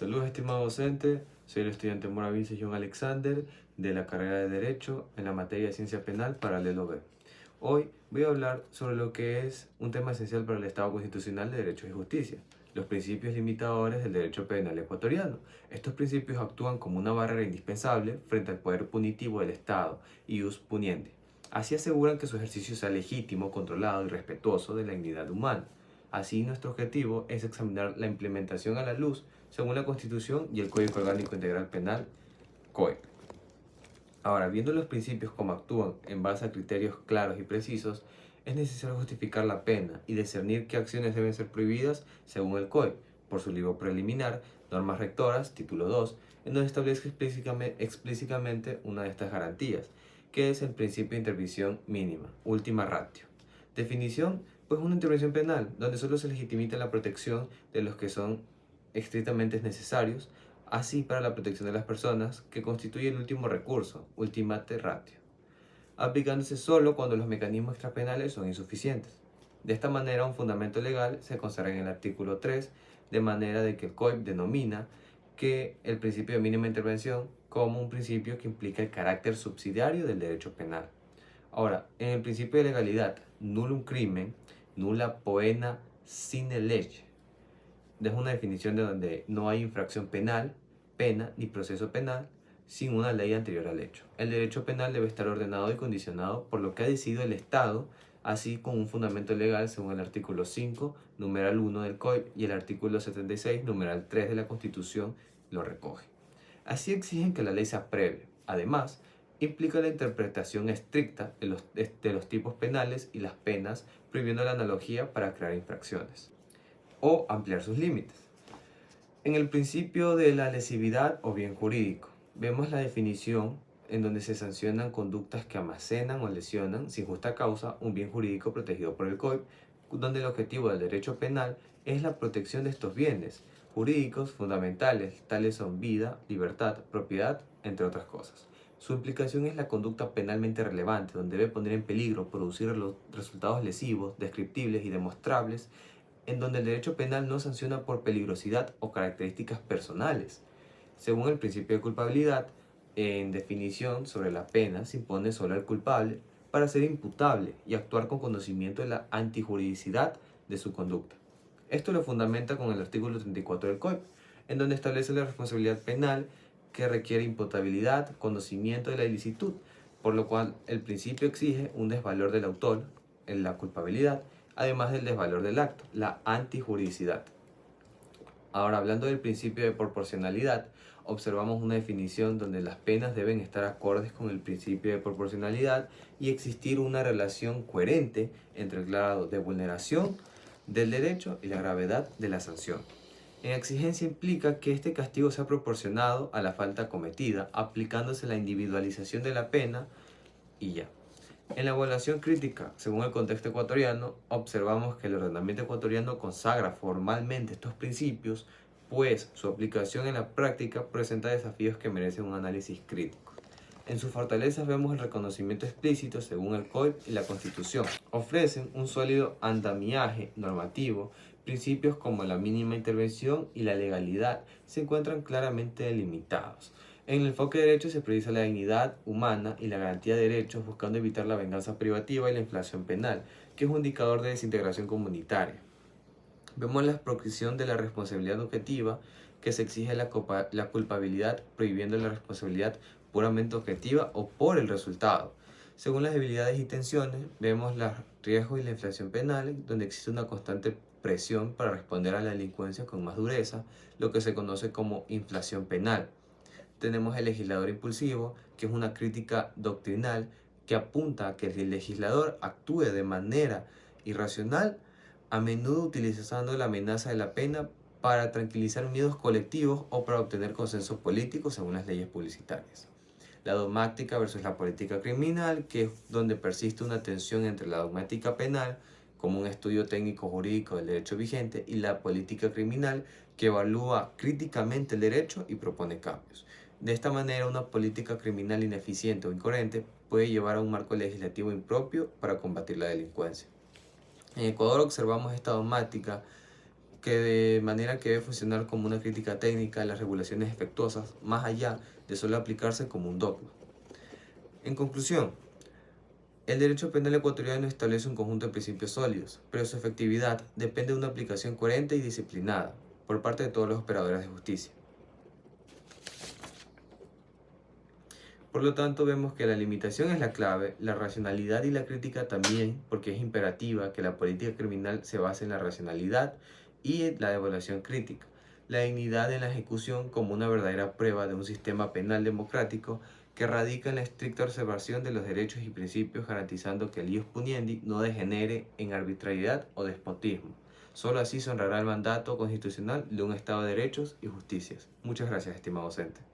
Saludos, estimado docente. Soy el estudiante Mora Vinces John Alexander de la carrera de Derecho en la materia de Ciencia Penal Paralelo B. Hoy voy a hablar sobre lo que es un tema esencial para el Estado Constitucional de Derecho y Justicia, los principios limitadores del derecho penal ecuatoriano. Estos principios actúan como una barrera indispensable frente al poder punitivo del Estado y ius puniendi. Así aseguran que su ejercicio sea legítimo, controlado y respetuoso de la dignidad humana. Así, nuestro objetivo es examinar la implementación a la luz según la Constitución y el Código Orgánico Integral Penal, COIP. Ahora, viendo los principios como actúan en base a criterios claros y precisos, es necesario justificar la pena y discernir qué acciones deben ser prohibidas según el COIP, por su libro preliminar, Normas Rectoras, título 2, en donde establece explícitamente una de estas garantías, que es el principio de intervención mínima, ultima ratio. Definición, pues una intervención penal, donde solo se legitimita la protección de los que son estrictamente necesarios, así para la protección de las personas, que constituye el último recurso, ultimate ratio, aplicándose solo cuando los mecanismos extrapenales son insuficientes. De esta manera, un fundamento legal se consagra en el artículo 3, de manera de que el COIP denomina que el principio de mínima intervención como un principio que implica el carácter subsidiario del derecho penal. Ahora, en el principio de legalidad, nullum crimen, nulla poena sine lege, es una definición de donde no hay infracción penal, pena ni proceso penal sin una ley anterior al hecho. El derecho penal debe estar ordenado y condicionado por lo que ha decidido el Estado, así como un fundamento legal según el artículo 5, numeral 1 del COIP y el artículo 76, numeral 3 de la Constitución lo recoge. Así exigen que la ley sea previa. Además, implica la interpretación estricta de los tipos penales y las penas, prohibiendo la analogía para crear infracciones o ampliar sus límites. En el principio de la lesividad o bien jurídico, vemos la definición en donde se sancionan conductas que almacenan o lesionan sin justa causa un bien jurídico protegido por el COIP, donde el objetivo del derecho penal es la protección de estos bienes jurídicos fundamentales, tales son vida, libertad, propiedad, entre otras cosas. Su implicación es la conducta penalmente relevante, donde debe poner en peligro producir los resultados lesivos, descriptibles y demostrables, en donde el derecho penal no sanciona por peligrosidad o características personales. Según el principio de culpabilidad, en definición sobre la pena se impone solo al culpable para ser imputable y actuar con conocimiento de la antijuridicidad de su conducta. Esto lo fundamenta con el artículo 34 del COIP, en donde establece la responsabilidad penal que requiere imputabilidad, conocimiento de la ilicitud, por lo cual el principio exige un desvalor del autor en la culpabilidad, además del desvalor del acto, la antijuridicidad. Ahora, hablando del principio de proporcionalidad, observamos una definición donde las penas deben estar acordes con el principio de proporcionalidad y existir una relación coherente entre el grado de vulneración del derecho y la gravedad de la sanción. En exigencia implica que este castigo sea proporcionado a la falta cometida, aplicándose la individualización de la pena y ya. En la evaluación crítica, según el contexto ecuatoriano, observamos que el ordenamiento ecuatoriano consagra formalmente estos principios, pues su aplicación en la práctica presenta desafíos que merecen un análisis crítico. En sus fortalezas vemos el reconocimiento explícito según el COIP y la Constitución. Ofrecen un sólido andamiaje normativo, principios como la mínima intervención y la legalidad se encuentran claramente delimitados. En el enfoque de derecho se prioriza la dignidad humana y la garantía de derechos, buscando evitar la venganza privativa y la inflación penal, que es un indicador de desintegración comunitaria. Vemos la proscripción de la responsabilidad objetiva, que se exige la culpabilidad, prohibiendo la responsabilidad puramente objetiva o por el resultado. Según las debilidades y tensiones, vemos los riesgos y la inflación penal, donde existe una constante presión para responder a la delincuencia con más dureza, lo que se conoce como inflación penal. Tenemos el legislador impulsivo, que es una crítica doctrinal que apunta a que el legislador actúe de manera irracional, a menudo utilizando la amenaza de la pena para tranquilizar miedos colectivos o para obtener consenso político según las leyes publicitarias. La dogmática versus la política criminal, que es donde persiste una tensión entre la dogmática penal, como un estudio técnico jurídico del derecho vigente, y la política criminal, que evalúa críticamente el derecho y propone cambios. De esta manera, una política criminal ineficiente o incoherente puede llevar a un marco legislativo impropio para combatir la delincuencia. En Ecuador observamos esta dogmática que de manera que debe funcionar como una crítica técnica a las regulaciones efectuosas, más allá de solo aplicarse como un dogma. En conclusión, el derecho penal ecuatoriano establece un conjunto de principios sólidos, pero su efectividad depende de una aplicación coherente y disciplinada por parte de todos los operadores de justicia. Por lo tanto, vemos que la limitación es la clave, la racionalidad y la crítica también, porque es imperativa que la política criminal se base en la racionalidad y la evaluación crítica. La dignidad en la ejecución como una verdadera prueba de un sistema penal democrático que radica en la estricta observación de los derechos y principios, garantizando que el ius puniendi no degenere en arbitrariedad o despotismo. Solo así se honrará el mandato constitucional de un Estado de derechos y justicias. Muchas gracias, estimado docente.